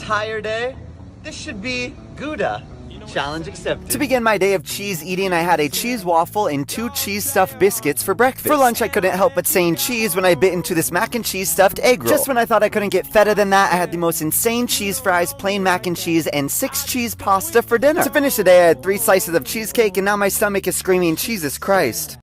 entire day, this should be Gouda. Challenge accepted. To begin my day of cheese eating, I had a cheese waffle and 2 cheese stuffed biscuits for breakfast. For lunch, I couldn't help but saying cheese when I bit into this mac and cheese stuffed egg roll. Just when I thought I couldn't get feta than that, I had the most insane cheese fries, plain mac and cheese, and 6 cheese pasta for dinner. To finish the day, I had 3 slices of cheesecake, and now my stomach is screaming, Jesus Christ.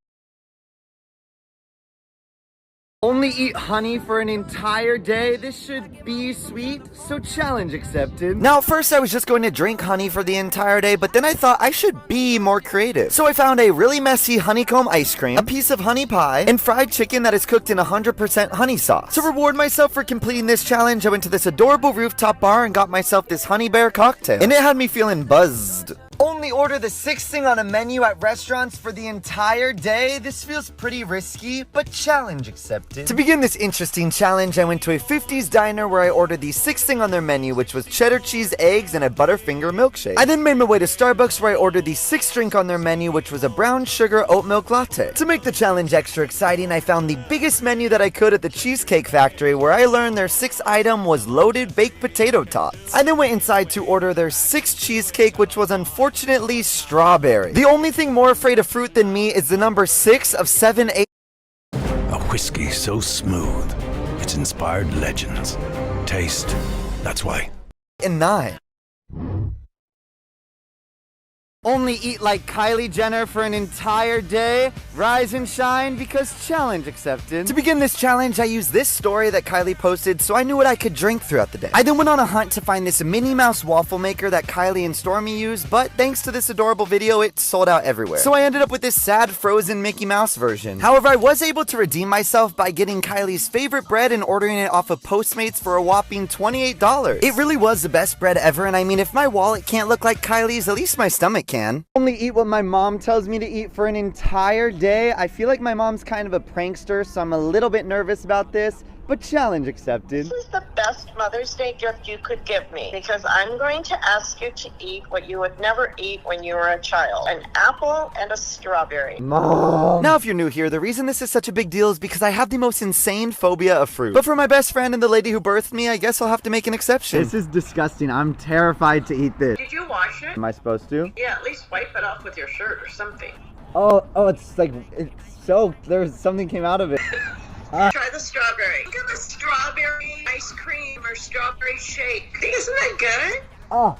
Only eat honey for an entire day. This should be sweet, so challenge accepted. Now, at first I was just going to drink honey for the entire day, but then I thought I should be more creative. So I found a really messy honeycomb ice cream, a piece of honey pie, and fried chicken that is cooked in 100% honey sauce. To reward myself for completing this challenge, I went to this adorable rooftop bar and got myself this honey bear cocktail. And it had me feeling buzzed. Only order the 6th thing on a menu at restaurants for the entire day. This feels pretty risky, but challenge accepted. To begin this interesting challenge, I went to a 50s diner where I ordered the 6th thing on their menu, which was cheddar cheese eggs and a Butterfinger milkshake. I then made my way to Starbucks where I ordered the 6th drink on their menu, which was a brown sugar oat milk latte. To make the challenge extra exciting, I found the biggest menu that I could at the Cheesecake Factory, where I learned their 6th item was loaded baked potato tots. I then went inside to order their 6th cheesecake, which was unfortunately strawberry. The only thing more afraid of fruit than me is the number 6 of 7, 8. A whiskey so smooth, it's inspired legends. Taste, that's why. And 9. Only eat like Kylie Jenner for an entire day. Rise and shine because challenge accepted. To begin this challenge, I used this story that Kylie posted so I knew what I could drink throughout the day. I then went on a hunt to find this Minnie Mouse waffle maker that Kylie and Stormy used, but thanks to this adorable video, it sold out everywhere. So I ended up with this sad frozen Mickey Mouse version. However, I was able to redeem myself by getting Kylie's favorite bread and ordering it off of Postmates for a whopping $28. It really was the best bread ever, and I mean, if my wallet can't look like Kylie's, at least my stomach can. Only eat what my mom tells me to eat for an entire day. I feel like my mom's kind of a prankster, so I'm a little bit nervous about this, but challenge accepted. This is the best Mother's Day gift you could give me because I'm going to ask you to eat what you would never eat when you were a child. An apple and a strawberry. Mom. Now, if you're new here, the reason this is such a big deal is because I have the most insane phobia of fruit. But for my best friend and the lady who birthed me, I guess I'll have to make an exception. This is disgusting. I'm terrified to eat this. Did you wash it? Am I supposed to? Yeah, at least wipe it off with your shirt or something. Oh, it's like, it's soaked. Something came out of it. Try the strawberry. Look at the strawberry ice cream or strawberry shake. Isn't that good? Oh,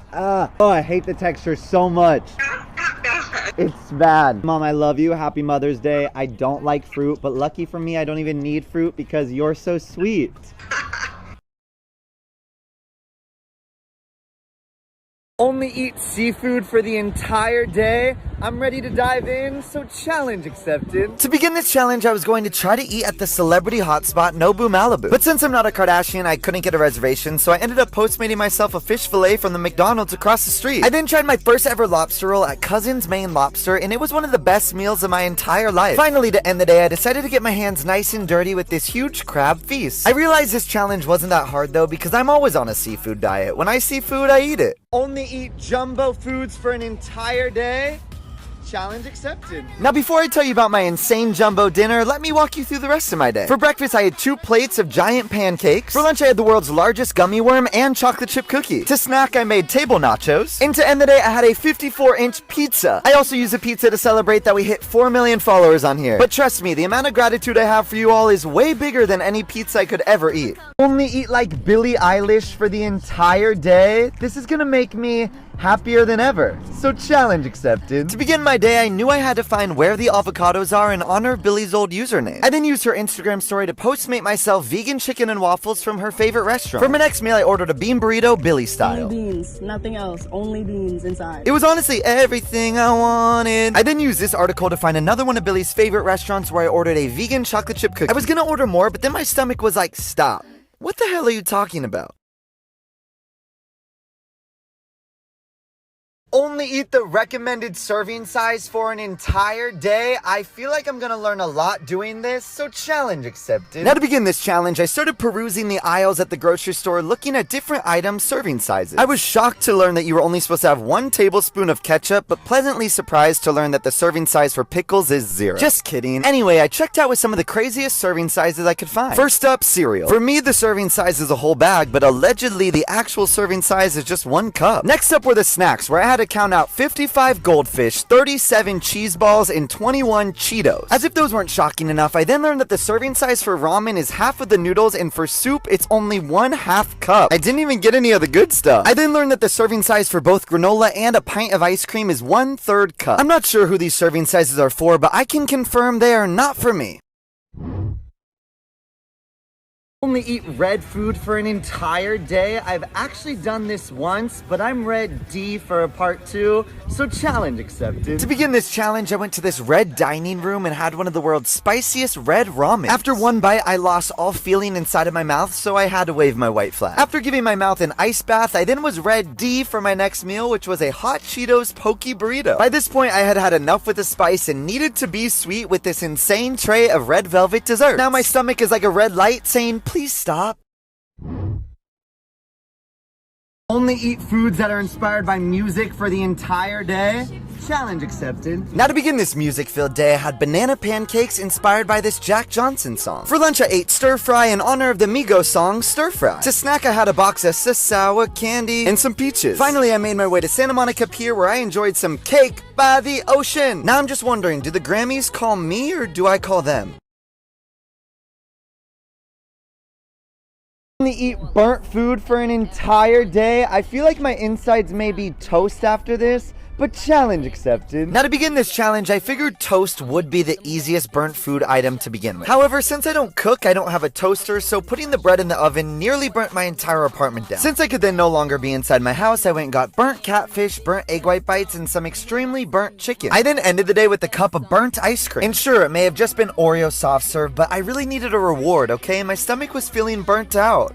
I hate the texture so much. Not bad. It's bad. Mom, I love you. Happy Mother's Day. I don't like fruit, but lucky for me, I don't even need fruit because you're so sweet. Only eat seafood for the entire day. I'm ready to dive in, so challenge accepted. To begin this challenge, I was going to try to eat at the celebrity hotspot Nobu Malibu. But since I'm not a Kardashian, I couldn't get a reservation, so I ended up postmating myself a fish fillet from the McDonald's across the street. I then tried my first ever lobster roll at Cousin's Maine Lobster, and it was one of the best meals of my entire life. Finally, to end the day, I decided to get my hands nice and dirty with this huge crab feast. I realized this challenge wasn't that hard though, because I'm always on a seafood diet. When I see food, I eat it. Only eat jumbo foods for an entire day. Challenge accepted. Now, before I tell you about my insane jumbo dinner, let me walk you through the rest of my day. For breakfast, I had 2 plates of giant pancakes. For lunch, I had the world's largest gummy worm and chocolate chip cookie. To snack, I made table nachos. And to end the day, I had a 54-inch pizza. I also used a pizza to celebrate that we hit 4 million followers on here. But trust me, the amount of gratitude I have for you all is way bigger than any pizza I could ever eat. Only eat like Billie Eilish for the entire day. This is gonna make me happier than ever. So challenge accepted. To begin my day, I knew I had to find where the avocados are in honor of Billy's old username. I then used her Instagram story to postmate myself vegan chicken and waffles from her favorite restaurant. For my next meal, I ordered a bean burrito Billy style. Only beans, nothing else, only beans inside. It was honestly everything I wanted. I then used this article to find another one of Billy's favorite restaurants where I ordered a vegan chocolate chip cookie. I was gonna order more, but then my stomach was like, stop. What the hell are you talking about? Only eat the recommended serving size for an entire day. I feel like I'm gonna learn a lot doing this, so challenge accepted. Now to begin this challenge, I started perusing the aisles at the grocery store looking at different items' serving sizes. I was shocked to learn that you were only supposed to have 1 tablespoon of ketchup, but pleasantly surprised to learn that the serving size for pickles is 0. Just kidding. Anyway, I checked out with some of the craziest serving sizes I could find. First up, cereal. For me, the serving size is a whole bag, but allegedly the actual serving size is just 1 cup. Next up were the snacks, where I had to count out 55 goldfish, 37 cheese balls, and 21 Cheetos. As if those weren't shocking enough, I then learned that the serving size for ramen is half of the noodles, and for soup, it's only 1/2 cup. I didn't even get any of the good stuff. I then learned that the serving size for both granola and a pint of ice cream is 1/3 cup. I'm not sure who these serving sizes are for, but I can confirm they are not for me. Only eat red food for an entire day. I've actually done this once, but I'm red D for a part 2, so challenge accepted. To begin this challenge, I went to this red dining room and had one of the world's spiciest red ramen. After 1 bite, I lost all feeling inside of my mouth, so I had to wave my white flag. After giving my mouth an ice bath, I then was red D for my next meal, which was a hot Cheetos poke burrito. By this point, I had had enough with the spice and needed to be sweet with this insane tray of red velvet dessert. Now my stomach is like a red light saying, please stop. Only eat foods that are inspired by music for the entire day. Challenge accepted. Now to begin this music-filled day, I had banana pancakes inspired by this Jack Johnson song. For lunch, I ate stir-fry in honor of the Migos song, Stir Fry. To snack, I had a box of sour candy and some peaches. Finally, I made my way to Santa Monica Pier where I enjoyed some cake by the ocean. Now I'm just wondering, do the Grammys call me or do I call them? Only eat burnt food for an entire day. I feel like my insides may be toast after this, but challenge accepted. Now to begin this challenge, I figured toast would be the easiest burnt food item to begin with. However, since I don't cook, I don't have a toaster, so putting the bread in the oven nearly burnt my entire apartment down. Since I could then no longer be inside my house, I went and got burnt catfish, burnt egg white bites, and some extremely burnt chicken. I then ended the day with a cup of burnt ice cream. And sure, it may have just been Oreo soft serve, but I really needed a reward, okay? My stomach was feeling burnt out.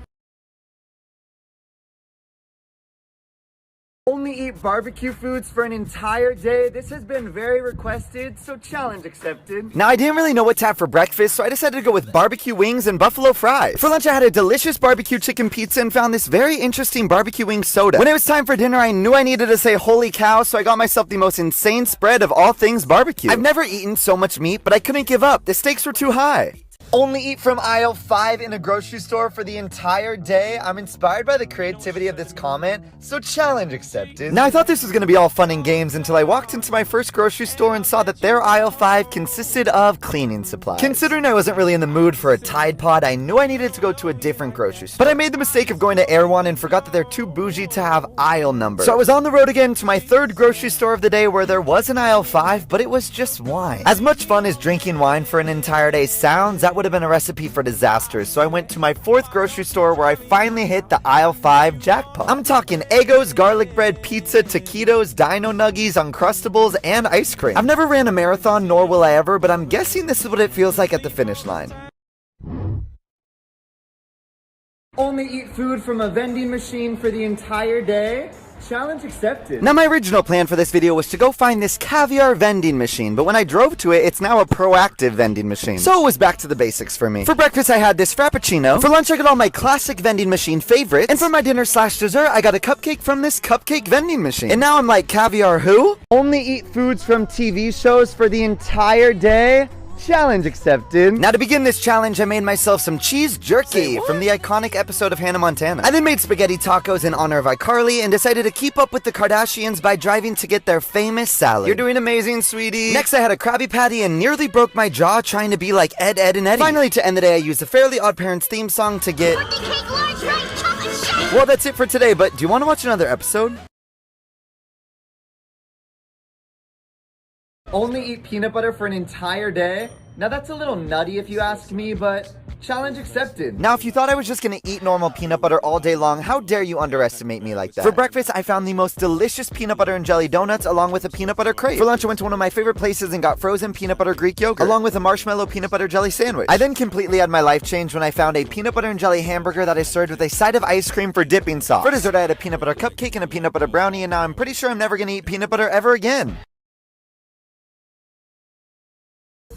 Only eat barbecue foods for an entire day. This has been very requested, so challenge accepted. Now, I didn't really know what to have for breakfast, so I decided to go with barbecue wings and buffalo fries. For lunch, I had a delicious barbecue chicken pizza and found this very interesting barbecue wing soda. When it was time for dinner, I knew I needed to say holy cow, so I got myself the most insane spread of all things barbecue. I've never eaten so much meat, but I couldn't give up. The stakes were too high. Only eat from aisle 5 in a grocery store for the entire day. I'm inspired by the creativity of this comment, so challenge accepted. Now, I thought this was going to be all fun and games until I walked into my first grocery store and saw that their aisle 5 consisted of cleaning supplies. Considering I wasn't really in the mood for a Tide Pod, I knew I needed to go to a different grocery store. But I made the mistake of going to Erewhon and forgot that they're too bougie to have aisle numbers. So I was on the road again to my 3rd grocery store of the day where there was an aisle 5, but it was just wine. As much fun as drinking wine for an entire day sounds, that would have been a recipe for disaster, so I went to my 4th grocery store where I finally hit the aisle 5 jackpot. I'm talking Eggos, garlic bread, pizza, taquitos, dino nuggies, Uncrustables, and ice cream. I've never ran a marathon, nor will I ever, but I'm guessing this is what it feels like at the finish line. Only eat food from a vending machine for the entire day. Challenge accepted. Now, my original plan for this video was to go find this caviar vending machine, but when I drove to it, it's now a proactive vending machine. So it was back to the basics for me. For breakfast, I had this Frappuccino. For lunch, I got all my classic vending machine favorites. And for my dinner/dessert, I got a cupcake from this cupcake vending machine. And now I'm like, caviar who? Only eat foods from TV shows for the entire day. Challenge accepted. Now to begin this challenge, I made myself some cheese jerky from the iconic episode of Hannah Montana. I then made spaghetti tacos in honor of iCarly and decided to keep up with the Kardashians by driving to get their famous salad. You're doing amazing, sweetie. Next, I had a Krabby Patty and nearly broke my jaw trying to be like Ed, Ed, and Eddie. Finally, to end the day, I used the Fairly Odd Parents theme song to get... Well, that's it for today, but do you want to watch another episode? Only eat peanut butter for an entire day. Now that's a little nutty if you ask me, but challenge accepted. Now, if you thought I was just gonna eat normal peanut butter all day long, how dare you underestimate me like that? For breakfast, I found the most delicious peanut butter and jelly donuts along with a peanut butter crepe. For lunch, I went to one of my favorite places and got frozen peanut butter Greek yogurt, along with a marshmallow peanut butter jelly sandwich. I then completely had my life changed when I found a peanut butter and jelly hamburger that is served with a side of ice cream for dipping sauce. For dessert, I had a peanut butter cupcake and a peanut butter brownie, and now I'm pretty sure I'm never gonna eat peanut butter ever again.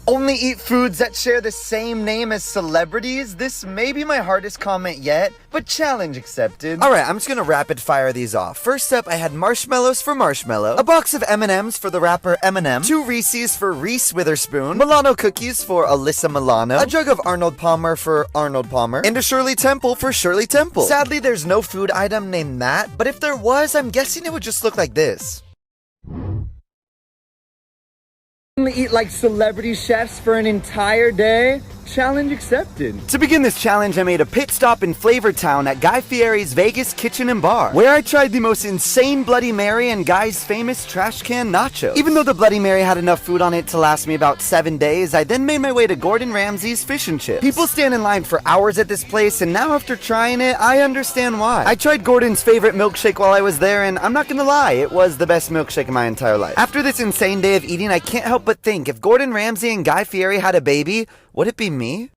Only eat foods that share the same name as celebrities? This may be my hardest comment yet, but challenge accepted. Alright, I'm just gonna rapid fire these off. First up, I had marshmallows for Marshmallow, a box of M&M's for the rapper Eminem, 2 Reese's for Reese Witherspoon, Milano cookies for Alyssa Milano, a jug of Arnold Palmer for Arnold Palmer, and a Shirley Temple for Shirley Temple. Sadly, there's no food item named that, but if there was, I'm guessing it would just look like this. Only eat like celebrity chefs for an entire day? Challenge accepted. To begin this challenge, I made a pit stop in Flavortown at Guy Fieri's Vegas Kitchen and Bar, where I tried the most insane Bloody Mary and Guy's famous trash can nachos. Even though the Bloody Mary had enough food on it to last me about 7 days, I then made my way to Gordon Ramsay's Fish and Chips. People stand in line for hours at this place, and now after trying it, I understand why. I tried Gordon's favorite milkshake while I was there, and I'm not gonna lie, it was the best milkshake in my entire life. After this insane day of eating, I can't help but think, if Gordon Ramsay and Guy Fieri had a baby, would it be me?